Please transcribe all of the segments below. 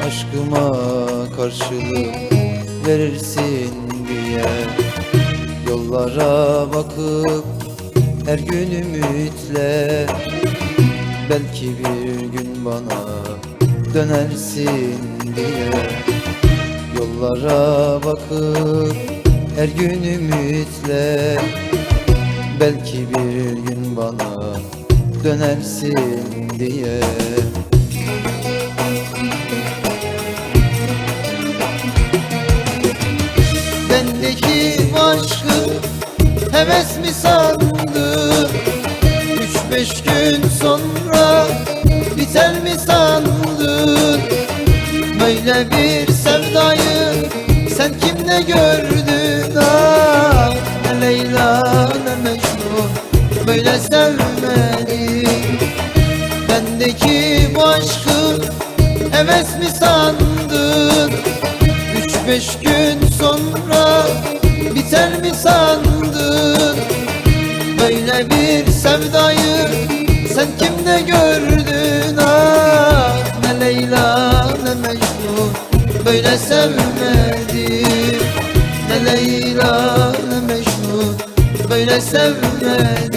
Aşkıma karşılık verirsin diye yollara bakıp her gün ümitle, belki bir gün bana dönersin diye yollara bakıp her gün ümitle, belki bir gün bana dönersin diye. Bendeki aşkı heves mi sandın? 3-5 gün sonra biter mi sandın? Böyle bir sevdayı sen kimde gördün? Ah, ne Leyla ne Mecnun böyle sevmedi. Bendeki bu aşkı heves mi sandın? 3-5 gün sonra biter mi sandın? Böyle bir sevdayı sen kimde gördün? Ah, ne Leyla ne Mecnun böyle sevmedi. Ne Leyla ne Mecnun böyle sevmedi.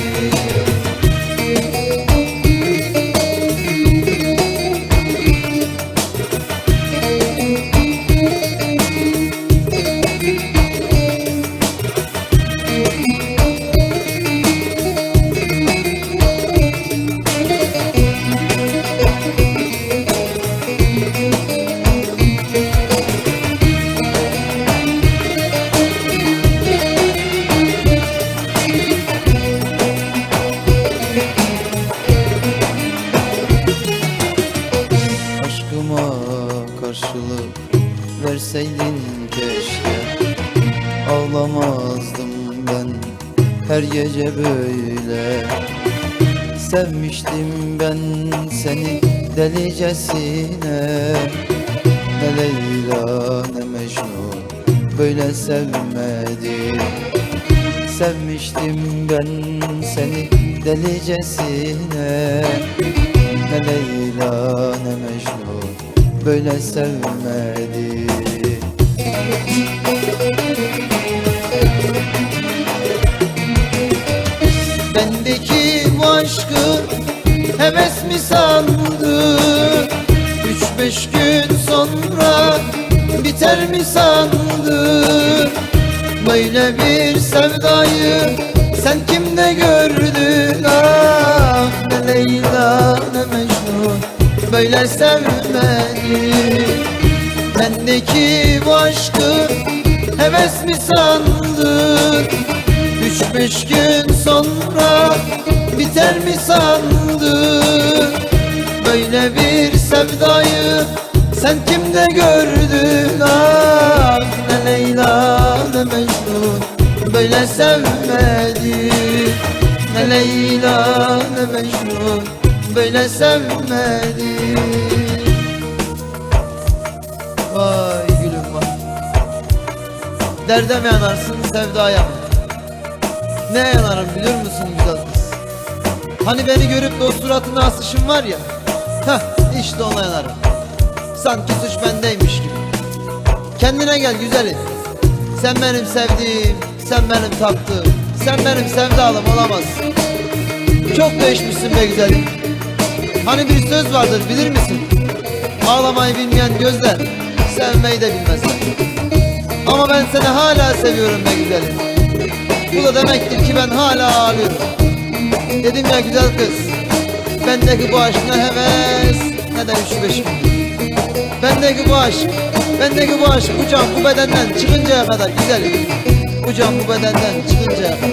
Aşkıma karşılık verseydin keşke, ağlamazdım ben her gece böyle. Sevmiştim ben seni delicesine. Ne Leyla ne Mecnun böyle sevmedi. Sevmiştim ben seni delicesine. Ne Leyla ne Mecnun böyle sevmedi. Bendeki bu aşkı heves mi sandın? 3-5 gün sonra biter mi sandın? Böyle bir sevdayı sen kimde gördün? Ah, ne Leyla ne Mecnun böyle sevmedi. Bendeki bu aşkı heves mi sandın? 3-5 gün sonra biter mi sandın? Böyle bir sevdayı sen kimde gördün? Ah, ne Leyla ne Mecnun böyle sevmedi. Ne Leyla ne Mecnun böyle sevmedi. Vay gülüm vay. Derde mi yanarsın sevdaya mı? Ne yanarım biliyor musun güzel kız? Hani beni görüp de o suratına asışım var ya, heh işte ona yanarım. Sanki suç bendeymiş gibi. Kendine gel güzelim. Sen benim sevdiğim, sen benim tattığım, sen benim sevdalım olamazsın. Çok değişmişsin be güzelim. Hani bir söz vardır bilir misin? Ağlamayı bilmeyen gözler sevmeyi de bilmezler. Ama ben seni hala seviyorum be güzelim. Bu da demektir ki ben hala ağlıyorum. Dedim ya güzel kız, bendeki bu aşk ne heves ne de 3-5 gün. Bendeki bu aşk bu can bu bedenden çıkıncaya kadar güzelim. Bu can bu bedenden çıkıncaya kadar.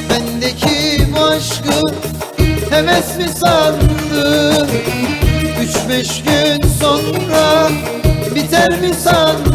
Bendeki bu aşkı heves mi sandın? 3-5 gün sonra biter mi sandın?